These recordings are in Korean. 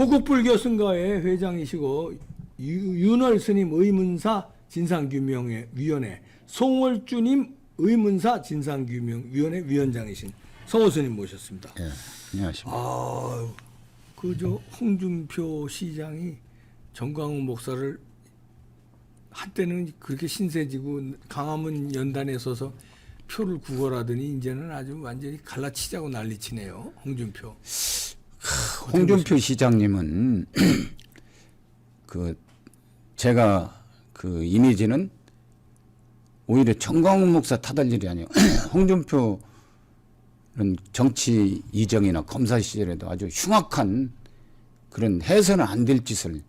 호국불교 승가의 회장이시고 윤월 스님 의문사 진상규명위원회, 송월주님 의문사 진상규명위원회 위원장이신 성호 스님 모셨습니다. 예, 안녕하십니까. 그저 홍준표 시장이 정광훈 목사를 한때는 그렇게 신세지고 강화문 연단에 서서 표를 구걸하더니 이제는 아주 완전히 갈라치자고 난리치네요. 홍준표. 홍준표 시장님은 그 제가 그 이미지는 오히려 정광훈 목사 탓할 일이 아니에요. 홍준표는 정치 이정이나 검사 시절에도 아주 흉악한 그런 해서는 안 될 짓을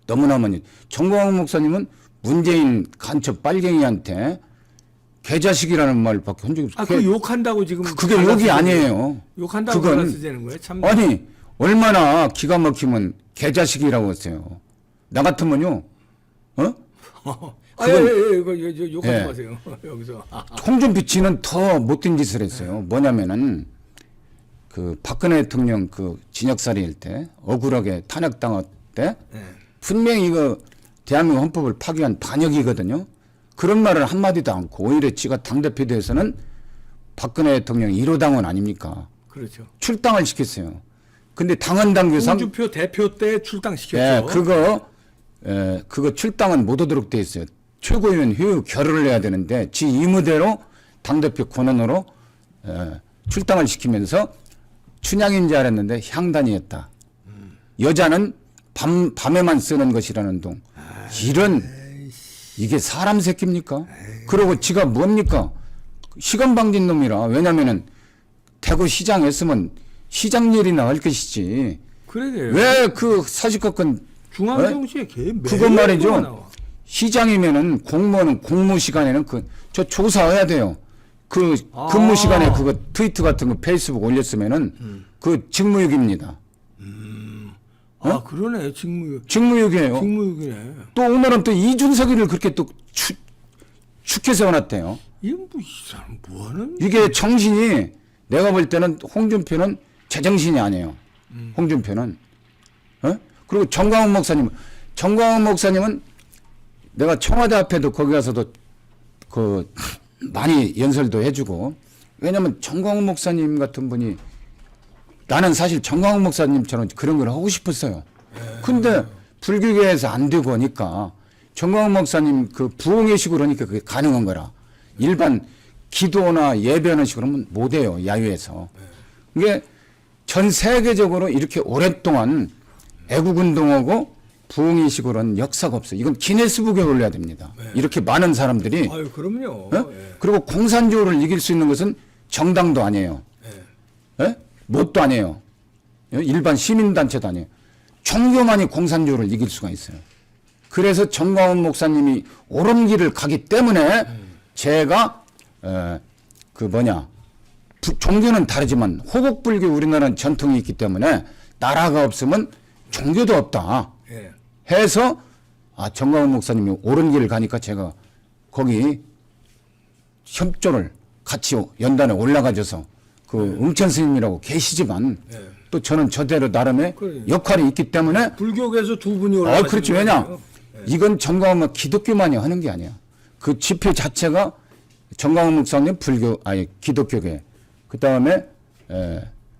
너무나 많이. 정광훈 목사님은 문재인 간첩 빨갱이한테 개자식이라는 말밖에 한 적이 없어요. 그 욕한다고 지금 그게 욕이 아니에요. 욕한다고 그건 쓰자는 거예요. 참. 아니 얼마나 기가 막히면 개자식이라고 했어요. 나 같으면요. 이거 욕하지 예. 마세요. 여기서. 홍준표 씨는 더 못된 짓을 했어요. 뭐냐면은 그 박근혜 대통령 그 진역살이일 때 억울하게 탄핵당할 때 분명히 이거 대한민국 헌법을 파기한 반역이거든요. 그런 말을 한마디도 않고 오히려 지가 당대표 돼서는 박근혜 대통령 1호 당원 아닙니까? 그렇죠. 출당을 시켰어요. 근데 당헌 당규상 홍준표 대표 때 출당시켰죠. 예, 그거 출당은 못 오도록 돼 있어요. 최고위원 회의 결의를 해야 되는데 지 임의대로 당대표 권한으로 출당을 시키면서 춘향인 줄 알았는데 향단이었다. 여자는 밤에만 쓰는 것이라는 동. 이런 이게 사람 새끼입니까? 그러고 지가 뭡니까? 시간 방진 놈이라. 왜냐면은 대구 시장 했으면 시장 일이나 할 것이지. 그러게요. 왜 그 사직각권 중앙정치에 개 그건 말이죠. 시장이면은 공무원은 공무 시간에는 저 조사해야 돼요. 그 근무 시간에 그거 트위트 같은 거 페이스북 올렸으면은 그 직무유기입니다. 그러네. 직무유기. 직무유기예요. 직무유기네. 또 오늘은 또 이준석이를 그렇게 또 축해 세워놨대요. 이 사람 뭐하는? 이게 정신이 내가 볼 때는 홍준표는 제정신이 아니에요. 홍준표는. 그리고 정광훈 목사님은 내가 청와대 앞에도 거기 가서도 그 많이 연설도 해주고. 왜냐면 정광훈 목사님 같은 분이 나는 사실 정광훈 목사님처럼 그런 걸 하고 싶었어요. 근데 불교계에서 안 되고 하니까 정광훈 목사님 그 부흥회식으로 하니까 그게 가능한 거라. 일반 기도나 예배하는 식으로 하면 못 해요. 야유에서. 이게 전 세계적으로 이렇게 오랫동안 애국운동하고 부흥회식으로는 역사가 없어요. 이건 기네스북에 올려야 됩니다. 이렇게 많은 사람들이. 아유, 그럼요. 그리고 공산주의를 이길 수 있는 것은 정당도 아니에요. 뭣도 아니에요. 일반 시민단체도 아니에요. 종교만이 공산주의를 이길 수가 있어요. 그래서 정광훈 목사님이 옳은 길을 가기 때문에 제가 종교는 다르지만 호국불교 우리나라는 전통이 있기 때문에 나라가 없으면 종교도 없다 해서 정광훈 목사님이 옳은 길을 가니까 제가 거기 협조를 같이 연단에 올라가줘서 그 응천 스님이라고 계시지만 또 저는 저대로 나름의 역할이 있기 때문에 불교계에서 두 분이 올라가시는 그렇죠. 왜냐 이건 정광훈 기독교만이 하는 게 아니야. 그 집회 자체가 정광훈 목사님 기독교계, 그 다음에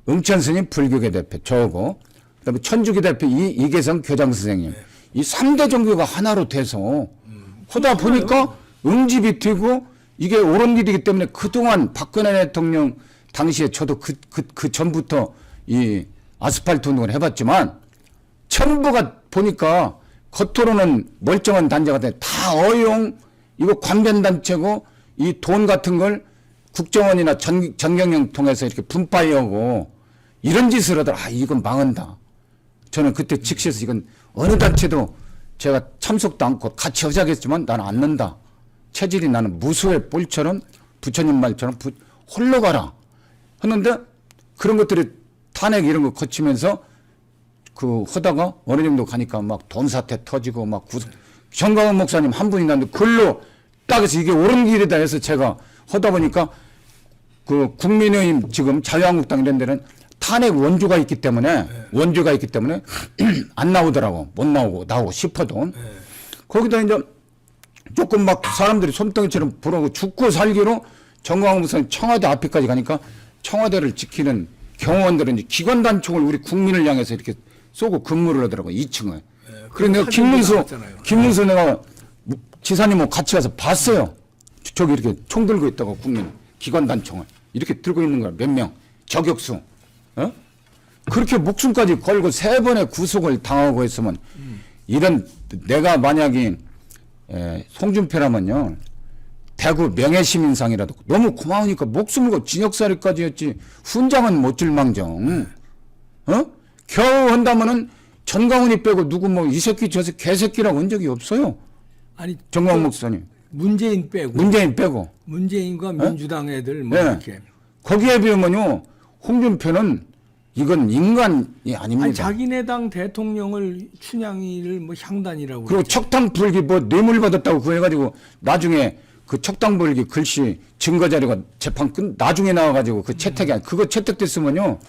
응천 스님 불교계 대표 저고, 그 다음에 천주교 대표 이계성 교장 선생님, 이 3대 종교가 하나로 돼서 하다 보니까 응집이 되고 이게 옳은 길이기 때문에 그동안 박근혜 대통령 당시에 저도 그 전부터 이 아스팔트 운동을 해봤지만 전부가 보니까 겉으로는 멀쩡한 단체가 돼 다 어용 이거 관변단체고 이 돈 같은 걸 국정원이나 전경영 통해서 이렇게 분파하고 이런 짓을 하더라. 이건 망한다. 저는 그때 즉시해서 이건 어느 단체도 제가 참석도 않고 같이 하자겠지만 나는 안 넣는다. 체질이 나는 무수의 뿔처럼 부처님 말처럼 홀로 가라. 했는데 그런 것들이 탄핵 이런 거 거치면서 하다가 어느 정도 가니까 막 돈 사태 터지고 막 정광훈 목사님 한 분이 났는데 글로 딱 해서 이게 옳은 길이다 해서 제가 하다 보니까 그 국민의힘 지금 자유한국당 이런 데는 탄핵 원조가 있기 때문에 안 나오더라고. 못 나오고 싶어도 거기다 이제 조금 막 사람들이 손덩이처럼 불어오고 죽고 살기로 정광훈 목사님 청와대 앞에까지 가니까 청와대를 지키는 경호원들은 이제 기관단총을 우리 국민을 향해서 이렇게 쏘고 근무를 하더라고 2층을. 그래서 내가 김문수 내가 지사님하고 같이 가서 봤어요. 저기 이렇게 총 들고 있다고 국민 기관단총을 이렇게 들고 있는 거야. 몇 명 저격수. 어? 그렇게 목숨까지 걸고 3번의 구속을 당하고 했으면 이런 내가 만약에 송준표라면요 대구 명예시민상이라도 너무 고마우니까 목숨을 걸고 징역살이까지 했지 훈장은 못 줄망정 겨우 한다면은 전광훈이 빼고 누구 뭐 이 새끼 저 새끼 개새끼라고 한 적이 없어요. 아니 정광훈 목사님 문재인 빼고 문재인과 민주당 애들 뭐 이렇게 거기에 비하면요 홍준표는 이건 인간이 아닙니다. 아니 자기네 당 대통령을 춘향이를 뭐 향단이라고 그리고 척당 불기 뭐 뇌물 받았다고 그거 해가지고 나중에 그 척당 불기 글씨 증거 자료가 재판 끝 나중에 나와가지고 그 채택이 그거 채택됐으면요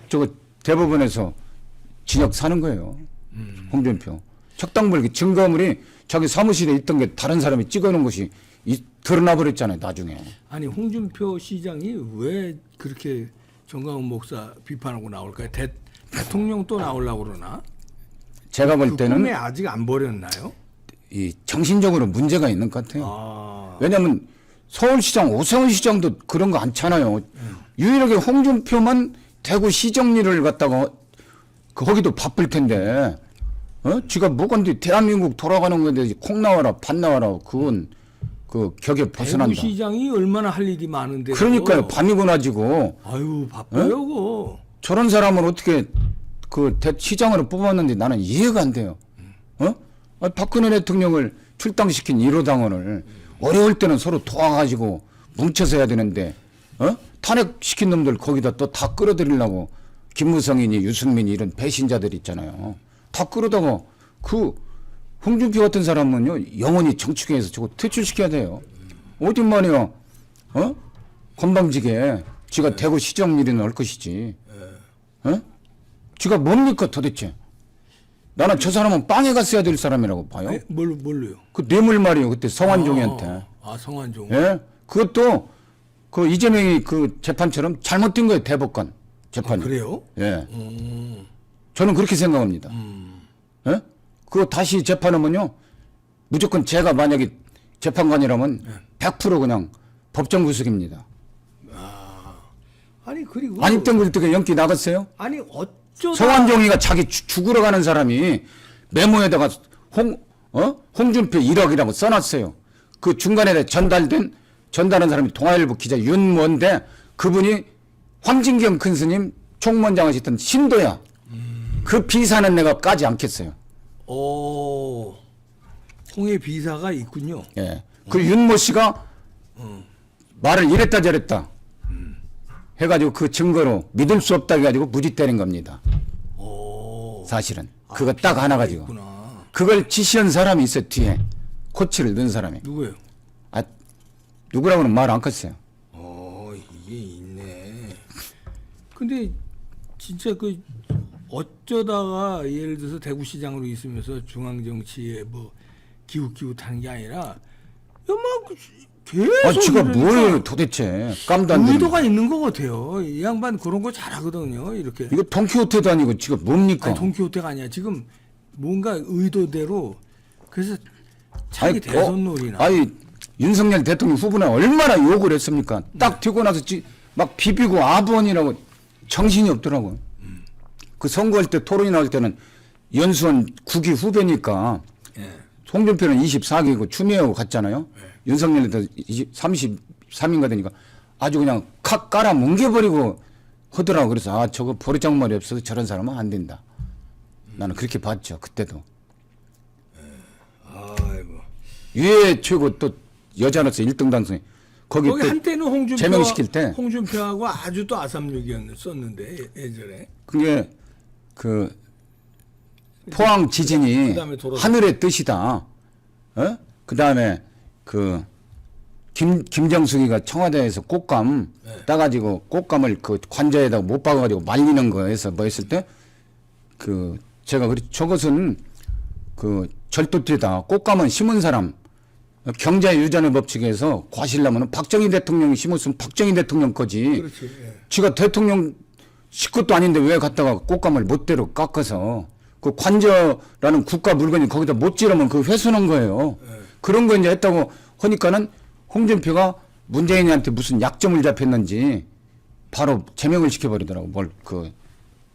저거 대법원에서 징역 사는 거예요. 홍준표 척당 불기 증거물이 자기 사무실에 있던 게 다른 사람이 찍어놓은 것이 드러나 버렸잖아요 나중에. 아니 홍준표 시장이 왜 그렇게 정광훈 목사 비판하고 나올까요? 대통령 또 나오려고 그러나? 제가 볼 때는 꿈에 아직 안 버렸나요? 이 정신적으로 문제가 있는 것 같아요. 왜냐하면 서울시장 오세훈 시장도 그런 거 않잖아요. 유일하게 홍준표만 대구시정 일을 갖다가 거기도 바쁠 텐데 지가 뭐건데 대한민국 돌아가는 건데 콩 나와라 팥 나와라 그건 그 격에 벗어난다. 대구시장이 얼마나 할 일이 많은데. 그러니까요. 밤이고 낮이고. 아유 바빠요. 그거. 저런 사람을 어떻게 그 시장으로 뽑았는지 나는 이해가 안 돼요. 박근혜 대통령을 출당시킨 1호 당원을 어려울 때는 서로 도와가지고 뭉쳐서 해야 되는데 탄핵시킨 놈들 거기다 또 다 끌어들이려고 김무성이니 유승민이 이런 배신자들 있잖아요. 다 끌어다가 그 홍준표 같은 사람은요 영원히 정치계에서 저거 퇴출시켜야 돼요. 어딘만이야 건방지게 지가 대구 시정 일은 할 것이지. 지가 뭡니까 도대체. 나는 저 사람은 빵에 갔어야 될 사람이라고 봐요. 네? 뭘로요? 그 뇌물 말이에요. 그때 성완종이한테. 성완종. 예? 그것도 그 이재명이 그 재판처럼 잘못된 거예요. 대법관 재판이. 그래요? 예. 저는 그렇게 생각합니다. 예? 그거 다시 재판하면요. 무조건 제가 만약에 재판관이라면 100% 그냥 법정 구속입니다. 아니 그리고 안 입던 걸 어떻게 연기 나갔어요? 아니 어쩌다 성완종이가 자기 죽으러 가는 사람이 메모에다가 홍준표 1억이라고 써놨어요. 그 중간에 전달한 사람이 동아일보 기자 윤모인데 그분이 황진경 큰스님 총무원장 하셨던 신도야. 그 비사는 내가 까지 않겠어요. 홍해 비사가 있군요. 예. 그 윤모 씨가 말을 이랬다 저랬다 해가지고 그 증거로 믿을 수 없다 해가지고 무지 때린 겁니다. 사실은. 그거 딱 하나 가지고. 있구나. 그걸 지시한 사람이 있어 뒤에. 코치를 넣은 사람이. 누구예요? 누구라고는 말 안 컸어요. 이게 있네. 근데 진짜 그 어쩌다가 예를 들어서 대구시장으로 있으면서 중앙정치에 뭐 기웃기웃하는 게 아니라 막 계속 지가 이러니까 뭘 도대체 깜도 안 되는. 의도가 있는 것 같아요. 이 양반 그런 거 잘하거든요. 이렇게. 이거 돈키호테도 아니고 지금 뭡니까? 아니, 돈키호테가 아니야. 지금 뭔가 의도대로 그래서 자기 아니, 대선놀이나. 윤석열 대통령 후보는 얼마나 욕을 했습니까? 딱 되고 나서 막 비비고 아부원이라고 정신이 없더라고요. 그 선거할 때 토론이 나올 때는 연수원 9기 후배니까 홍준표는 24기고 추미애하고 갔잖아요. 윤석열한테 33인가 되니까 아주 그냥 칵 깔아 뭉개버리고 하더라고. 그래서 저거 버르장머리 없어서 저런 사람은 안 된다. 나는 그렇게 봤죠. 그때도. 아이고. 유해 최고 또 여자로서 1등 당선이 거기 또 한때는 제명시킬 때 홍준표하고 아주 또 아삼육이었는데 예전에. 그게 그 포항 지진이 하늘의 뜻이다. 그 다음에 그 김정숙이가 청와대에서 꽃감 따가지고 꽃감을 그 관자에다가 못 박아가지고 말리는 거에서 뭐 했을 때 그 제가 저것은 그 절도죄다. 꽃감은 심은 사람 경제 유전의 법칙에서 과실나무는 박정희 대통령이 심었으면 박정희 대통령 거지. 그렇지. 예. 지가 대통령 식구도 아닌데 왜 갖다가 꽃감을 못대로 깎아서 그 관저라는 국가 물건이 거기다 못 지르면 그 회수는 거예요. 그런 거 이제 했다고 하니까는 홍준표가 문재인한테 무슨 약점을 잡혔는지 바로 제명을 시켜버리더라고. 뭘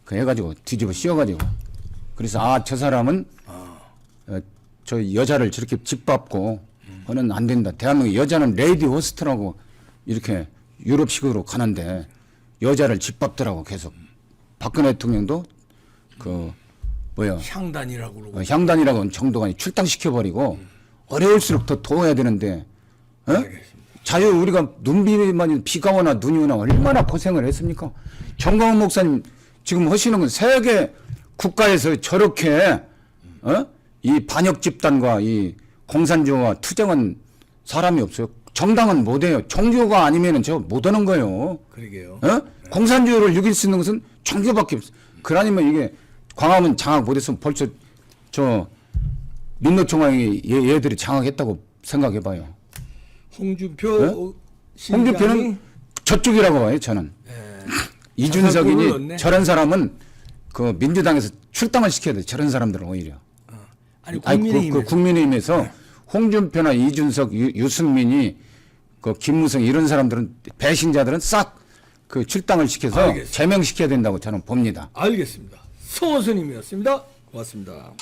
그 해가지고 뒤집어 씌워가지고. 그래서 저 사람은 저 여자를 저렇게 짓밟고 하는 안 된다. 대한민국 여자는 레이디 호스트라고 이렇게 유럽식으로 가는데 여자를 짓밟더라고 계속. 박근혜 대통령도 향단이라고 그러고. 향단이라고 하는 정도가 출당시켜버리고 어려울수록 더 도와야 되는데 자유 우리가 눈비만 비가 오나 눈이 오나 얼마나 고생을 했습니까? 정광훈 목사님 지금 하시는 건 세계 국가에서 저렇게 이 반역 집단과 이 공산주의와 투쟁은 사람이 없어요. 정당은 못해요. 종교가 아니면은 저 못하는 거예요. 그러게요. 공산주의를 이길 수 있는 것은 종교밖에 없어. 그러니면 이게 광화문 장악 못했으면 벌써 저 민노총장이 얘들이 장악했다고 생각해봐요. 홍준표 홍준표는 저쪽이라고 봐요. 저는. 이준석이니 저런 사람은 그 민주당에서 출당을 시켜야 돼. 저런 사람들은 오히려. 아니 국민의힘에서. 국민의힘에서 홍준표나 이준석, 유승민이 그 김무성 이런 사람들은 배신자들은 싹 그 출당을 시켜서 알겠습니다. 제명시켜야 된다고 저는 봅니다. 알겠습니다. 성호스님이었습니다. 고맙습니다.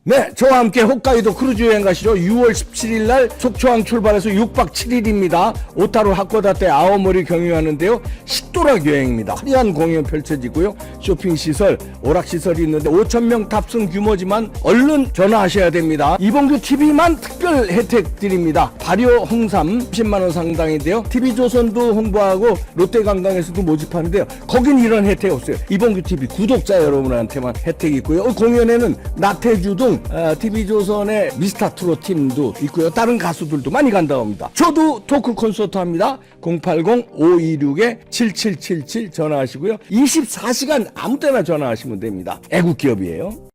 네, 저와 함께 홋카이도 크루즈 여행 가시죠. 6월 17일 날 속초항 출발해서 6박 7일입니다. 오타루 하코다테 아오모리 경유하는데요. 식도락 여행입니다. 화려한 공연 펼쳐지고요. 쇼핑시설, 오락시설이 있는데 5,000명 탑승 규모지만 얼른 전화하셔야 됩니다. 이봉규 TV만 특별 혜택 드립니다. 발효 홍삼 10만원 상당인데요. TV조선도 홍보하고 롯데관광에서도 모집하는데요. 거긴 이런 혜택 없어요. 이봉규 TV 구독자 여러분한테만 혜택이 있고요. 공연에는 나태주 등 TV조선의 미스터트롯 팀도 있고요. 다른 가수들도 많이 간다고 합니다. 저도 토크 콘서트 합니다. 080-526-7777 전화하시고요. 24시간 아무 때나 전화하시면 됩니다. 애국기업이에요.